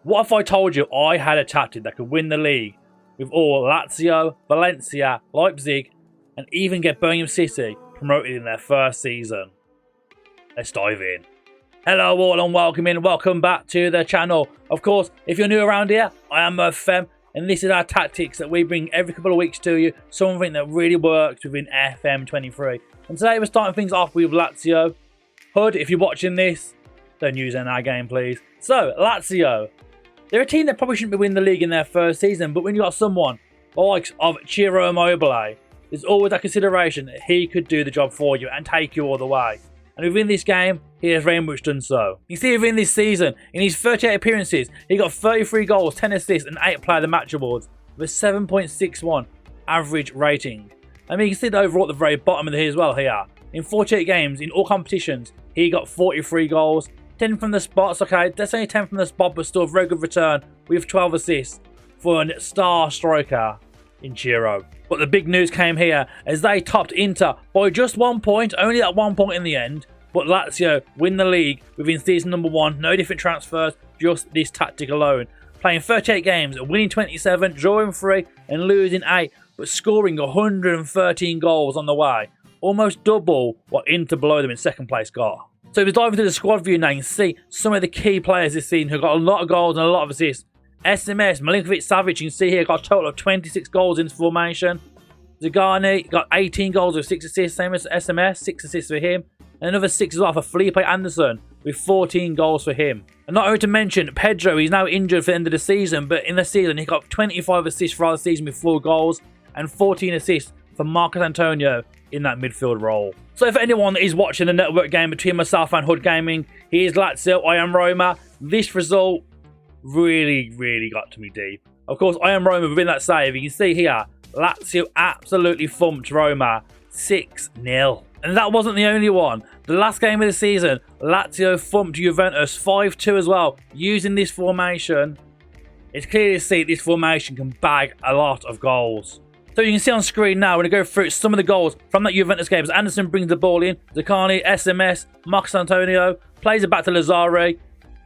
What if I told you I had a tactic that could win the league with all Lazio, Valencia, Leipzig, and even get Birmingham City promoted in their first season? Let's dive in. Hello all and welcome back to the channel. Of course, if you're new around here, I am Murph FM, and this is our tactics that we bring every couple of weeks to you, something that really works within FM23. And today we're starting things off with Lazio. Hood, if you're watching this, don't use it in our game, please. So, Lazio. They're a team that probably shouldn't be winning the league in their first season, but when you got someone the likes of Ciro Immobile, there's always that consideration that he could do the job for you and take you all the way. And within this game, he has very much done so. You see within this season, in his 38 appearances, he got 33 goals, 10 assists and 8 Player of the Match awards with a 7.61 average rating. I mean, you can see the overall at the very bottom of the here as well here. In 48 games, in all competitions, he got 43 goals, 10 from the spots. Okay, that's only 10 from the spot, but still a very good return with 12 assists for a star striker in Ciro. But the big news came here as they topped Inter by just 1 point, only that 1 point in the end. But Lazio win the league within season number 1, no different transfers, just this tactic alone. Playing 38 games, winning 27, drawing 3 and losing 8, but scoring 113 goals on the way. Almost double what Inter below them in second place got. So if we dive into the squad view now, you can see some of the key players this season who got a lot of goals and a lot of assists. SMS, Milinkovic-Savic, you can see here, got a total of 26 goals in this formation. Zagani got 18 goals with 6 assists, same as SMS, 6 assists for him. And another 6 as well for Felipe Anderson with 14 goals for him. And not only to mention, Pedro, he's now injured for the end of the season, but in the season he got 25 assists for the season with 4 goals and 14 assists for Marcos Antonio in that midfield role. So if anyone is watching the network game between myself and Hood Gaming, he is Lazio, I am Roma. This result really got to me deep. Of course, I am Roma within that save. You can see here, Lazio absolutely thumped Roma 6-0. And that wasn't the only one. The last game of the season, Lazio thumped Juventus 5-2 as well. Using this formation, it's clear to see this formation can bag a lot of goals. So you can see on screen now, we're going to go through some of the goals from that Juventus game. As Anderson brings the ball in, Zagani, SMS, Marcos Antonio, plays it back to Lazare,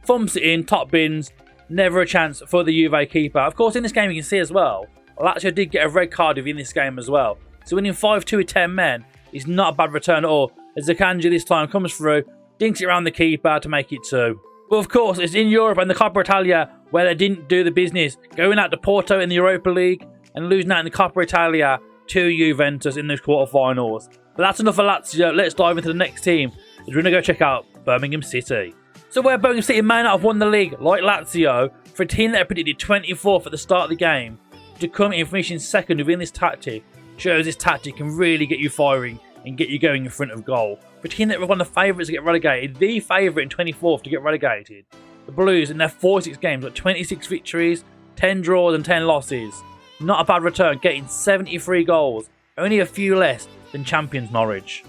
thumps it in, top bins, never a chance for the Juve keeper. Of course, in this game you can see as well, Lazio did get a red card within this game as well. So winning 5-2 with 10 men is not a bad return at all, as Zakanji this time comes through, dinks it around the keeper to make it 2. But of course, it's in Europe and the Coppa Italia where they didn't do the business, going out to Porto in the Europa League and losing out in the Coppa Italia to Juventus in those quarterfinals. But that's enough for Lazio. Let's dive into the next team, as we're going to go check out Birmingham City. So where Birmingham City may not have won the league like Lazio, for a team that had predicted 24th at the start of the game, to come in finishing second within this tactic, shows this tactic can really get you firing and get you going in front of goal. For a team that were one of the favourites to get relegated, the favourite in 24th to get relegated, the Blues in their 46 games got 26 victories, 10 draws and 10 losses. Not a bad return, getting 73 goals, only a few less than champions Norwich.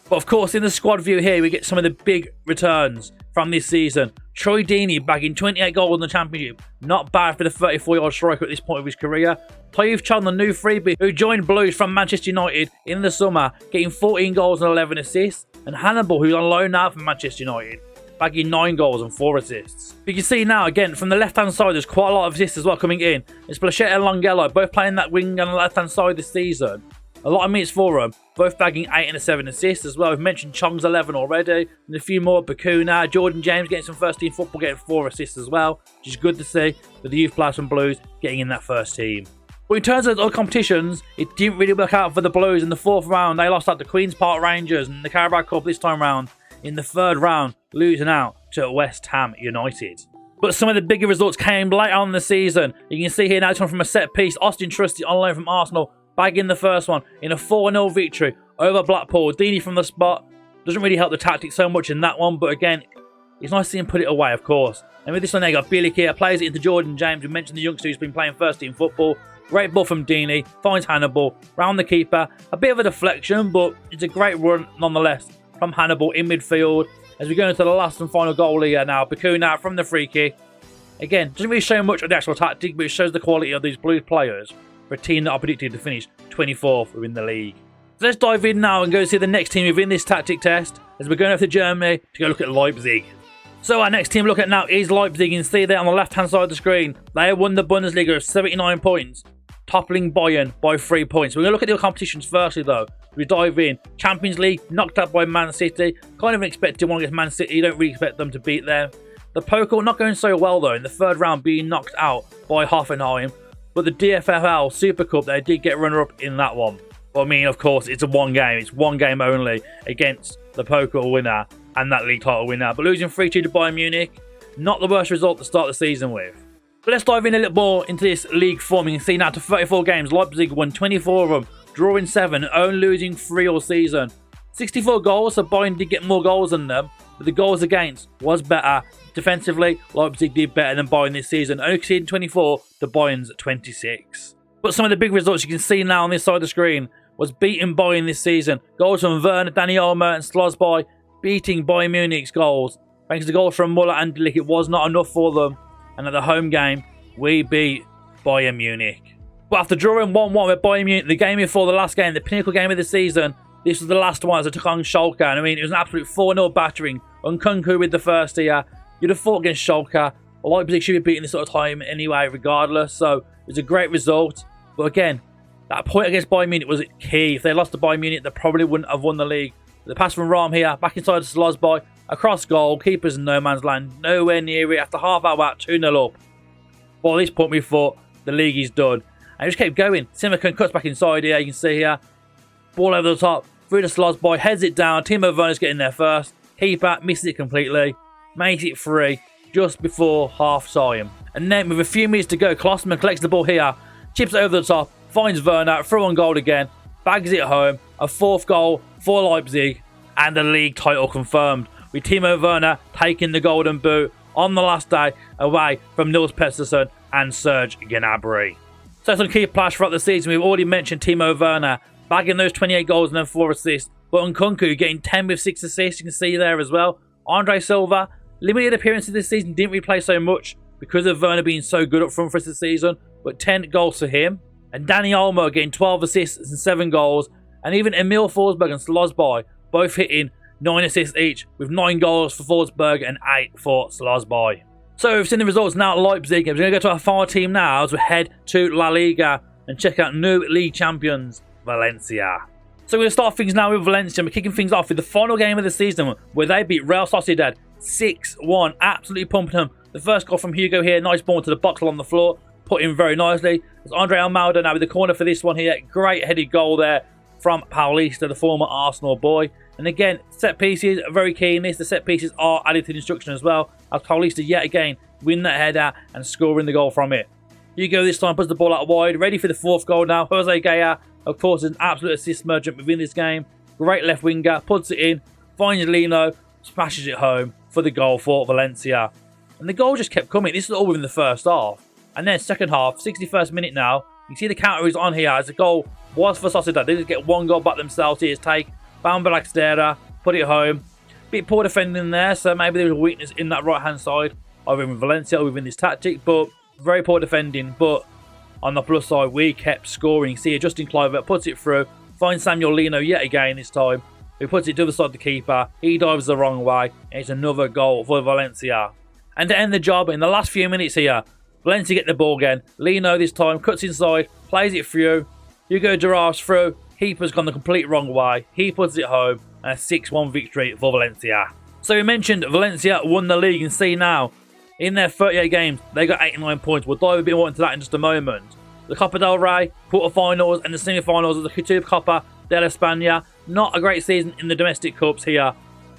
But of course, in the squad view here, we get some of the big returns from this season. Troy Deeney bagging 28 goals in the Championship. Not bad for the 34-year-old striker at this point of his career. Tayouf Chong, the new freebie, who joined Blues from Manchester United in the summer, getting 14 goals and 11 assists. And Hannibal, who's on loan now from Manchester United, bagging 9 goals and 4 assists. You can see now, again, from the left-hand side, there's quite a lot of assists as well coming in. It's Plachette and Longelo, both playing that wing on the left-hand side this season. A lot of minutes for them, both bagging 8 and 7 assists as well. We've mentioned Chong's 11 already, and a few more. Bakuna, Jordan James getting some first-team football, getting 4 assists as well, which is good to see, with the youth players from Blues getting in that first team. But in terms of other competitions, it didn't really work out for the Blues. In the 4th round, they lost out to Queen's Park Rangers, and the Carabao Cup this time round, in the 3rd round, losing out to West Ham United. But some of the bigger results came late on in the season. You can see here now, it's one from a set piece. Austin Trusty on loan from Arsenal, bagging the first one in a 4-0 victory over Blackpool. Deeney from the spot. Doesn't really help the tactics so much in that one, but again, it's nice to see him put it away, of course. And with this one, they got Bielik here, plays it into Jordan James. We mentioned the youngster who's been playing first-team football. Great ball from Deeney, finds Hannibal, round the keeper. A bit of a deflection, but it's a great run nonetheless from Hannibal in midfield. As we go into the last and final goal here now, Bakuna from the free kick. Again, doesn't really show much of the actual tactic, but it shows the quality of these Blues players for a team that are predicted to finish 24th within the league. So let's dive in now and go see the next team within this tactic test, as we're going over to Germany to go look at Leipzig. So our next team look at now is Leipzig. You can see there on the left hand side of the screen. They won the Bundesliga with 79 points, toppling Bayern by 3 points. We're going to look at the competitions firstly though. We dive in. Champions League, knocked out by Man City. Kind of an expected one against Man City. You don't really expect them to beat them. The Pokal not going so well though in the third round, being knocked out by Hoffenheim. But the DFL Super Cup, they did get runner-up in that one. But I mean, of course, it's a one game. It's one game only against the Pokal winner and that league title winner. But losing 3-2 to Bayern Munich, not the worst result to start the season with. But let's dive in a little more into this league form. You can see now to 34 games, Leipzig won 24 of them, drawing 7, only losing 3 all season. 64 goals, so Bayern did get more goals than them, but the goals against was better. Defensively, Leipzig did better than Bayern this season, only conceding 24 to Bayern's 26. But some of the big results you can see now on this side of the screen was beating Bayern this season. Goals from Werner, Dani Olmo and Slosby beating Bayern Munich's goals. Thanks to goals from Muller and Delic, it was not enough for them. And at the home game, we beat Bayern Munich. But after drawing 1-1 with Bayern Munich, the game before the last game, the pinnacle game of the season, this was the last one as I took on Schalke. And I mean, it was an absolute 4-0 battering. Nkunku with the first here. You'd have fought against Schalke. Leipzig should be beating this sort of time anyway, regardless. So it was a great result. But again, that point against Bayern Munich was key. If they lost to Bayern Munich, they probably wouldn't have won the league. The pass from Rahm here, back inside to Slosby, across goal, keeper's in no man's land, nowhere near it. After half hour, 2-0 up. Well, at this point we thought the league is done. And it just kept going. Simakan cuts back inside here, you can see here. Ball over the top, through to Slosby, heads it down. Timo Werner's getting there first. Keeper misses it completely. Makes it 3 just before half time. And then with a few minutes to go, Klostermann collects the ball here. Chips it over the top, finds Werner, through on goal again. Bags it home. A 4th goal for Leipzig. And the league title confirmed. With Timo Werner taking the golden boot on the last day away from Nils Peterson and Serge Gnabry. So some key players throughout the season. We've already mentioned Timo Werner bagging those 28 goals and then 4 assists. But Nkunku getting 10 with 6 assists, you can see there as well. Andre Silva, limited appearances this season, didn't really play so much because of Werner being so good up front for us this season. But 10 goals for him. And Dani Olmo getting 12 assists and 7 goals. And even Emil Forsberg and Slosby both hitting 9 assists each, with 9 goals for Forsberg and 8 for Slosby. So we've seen the results now at Leipzig. We're going to go to our final team now as we head to La Liga and check out new league champions, Valencia. So we're going to start things now with Valencia. We're kicking things off with the final game of the season where they beat Real Sociedad 6-1. Absolutely pumping them. The first goal from Hugo here. Nice ball to the box on the floor. Put in very nicely. It's Andre Almeida now with the corner for this one here. Great headed goal there from Paulista, the former Arsenal boy. And again, set pieces are very key in this. The set pieces are added to the instruction as well, as Paulista yet again win that header and scoring the goal from it. Hugo this time puts the ball out wide, ready for the 4th goal now. Jose Gaya, of course, is an absolute assist merchant within this game. Great left winger, puts it in, finds Lino, smashes it home for the goal for Valencia. And the goal just kept coming. This is all within the first half. And then second half, 61st minute now. You see the counter is on here as the goal was for Sociedad. They just get 1 goal back themselves. Here's take. Bamba Laxdera, put it home. Bit poor defending there, so maybe there was a weakness in that right-hand side, either in Valencia or within this tactic, but very poor defending. But on the plus side, we kept scoring. See here, Justin Kluivert puts it through, finds Samuel Lino yet again this time. He puts it to the other side of the keeper. He dives the wrong way, and it's another goal for Valencia. And to end the job, in the last few minutes here, Valencia get the ball again. Lino this time cuts inside, plays it through. Hugo Girard's through. Keeper's gone the complete wrong way. He puts it home, and a 6-1 victory for Valencia. So we mentioned Valencia won the league, and see now, in their 38 games, they got 89 points. We'll dive a bit more into that in just a moment. The Copa del Rey, quarterfinals, and the semi-finals of the Coupe Copa de España. Not a great season in the domestic cups here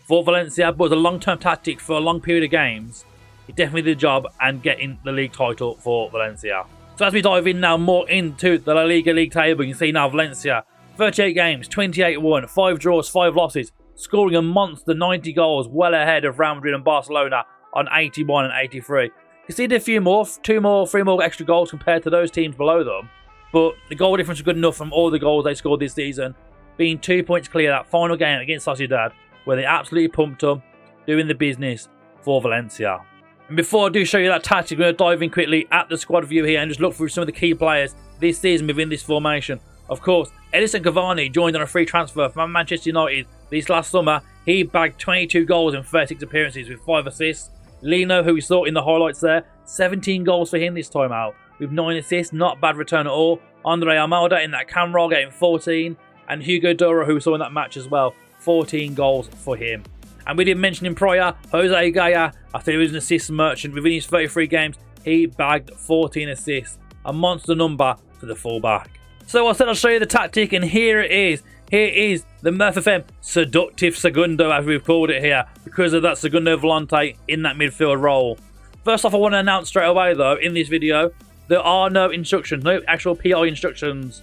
for Valencia, but it was a long-term tactic for a long period of games. It definitely did the job and getting the league title for Valencia. So as we dive in now more into the La Liga league table, you can see now Valencia, 38 games, 28 won, 5 draws, 5 losses, scoring a monster 90 goals, well ahead of Real Madrid and Barcelona on 81 and 83. You can see a few more, 2 more, 3 more extra goals compared to those teams below them, but the goal difference was good enough from all the goals they scored this season, being 2 points clear that final game against Sociedad, where they absolutely pumped them, doing the business for Valencia. And before I do show you that tactic, we're going to dive in quickly at the squad view here and just look through some of the key players this season within this formation. Of course, Edison Cavani joined on a free transfer from Manchester United this last summer. He bagged 22 goals in 36 appearances with 5 assists. Lino, who we saw in the highlights there, 17 goals for him this time out, with 9 assists, not bad return at all. Andre Almeida in that cam roll getting 14, and Hugo Duro, who we saw in that match as well, 14 goals for him. And we didn't mention him prior, Jose Gaya, after he was an assist merchant within his 33 games, he bagged 14 assists, a monster number for the fullback. So I said I'll show you the tactic, and here it is. Here is the Murph FM Seductive Segundo, as we've called it here, because of that Segundo Volante in that midfield role. First off, I want to announce straight away though, in this video, there are no instructions, no actual PI instructions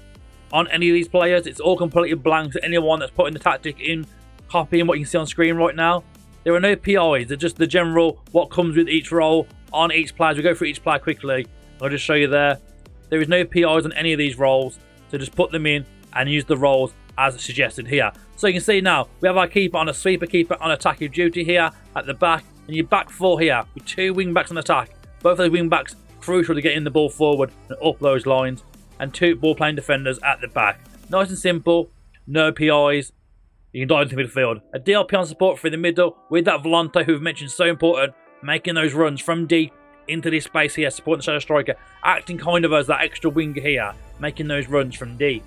on any of these players. It's all completely blank to anyone that's putting the tactic in, copying what you can see on screen right now. There are no PIs, they're just the general, what comes with each role on each player. We go through each player quickly. I'll just show you there. There is no PIs on any of these roles, so just put them in and use the roles as suggested here. So you can see now, we have our keeper on a sweeper, keeper on attacking duty here at the back, and your back four here with 2 wing backs on attack. Both of those wing backs crucial to getting the ball forward and up those lines, and 2 ball playing defenders at the back. Nice and simple, no PIs. You can dive into midfield. A DLP on support through the middle with that Volante, who we've mentioned, so important, making those runs from deep into this space here, supporting the shadow striker, acting kind of as that extra winger here, making those runs from deep.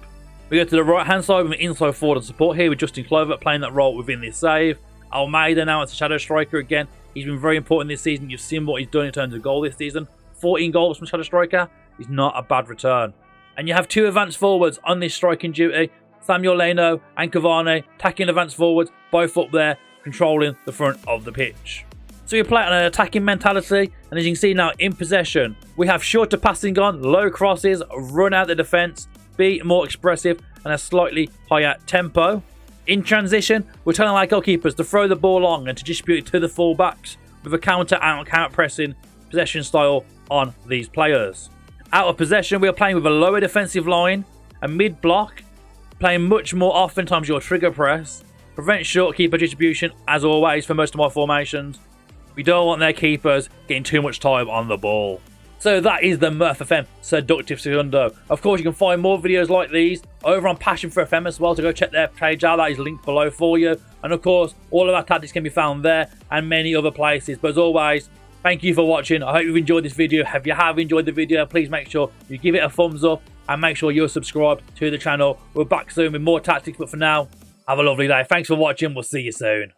We go to the right hand side with an inside forward and support here with Justin Clover playing that role within this save. Almeida now as a shadow striker again. He's been very important this season. You've seen what he's done in terms of goal this season. 14 goals from shadow striker is not a bad return. And you have 2 advanced forwards on this striking duty. Samuel Leno and Cavani attacking advanced forwards, both up there, controlling the front of the pitch. So we play on an attacking mentality, and as you can see now in possession, we have shorter passing on, low crosses, run out the defence, be more expressive, and a slightly higher tempo. In transition, we're telling our goalkeepers to throw the ball long and to distribute it to the full-backs with a counter and counter-pressing possession style on these players. Out of possession, we are playing with a lower defensive line, a mid-block, playing much more oftentimes your trigger press, prevent short keeper distribution as always for most of my formations. We don't want their keepers getting too much time on the ball. So that is the Murph FM Seductive Segundo. Of course, you can find more videos like these over on Passion for FM as well, to go check their page out. That is linked below for you. And of course, all of our tactics can be found there and many other places. But as always, thank you for watching. I hope you've enjoyed this video. If you have enjoyed the video, please make sure you give it a thumbs up and make sure you're subscribed to the channel. We're back soon with more tactics, but for now, have a lovely day. Thanks for watching. We'll see you soon.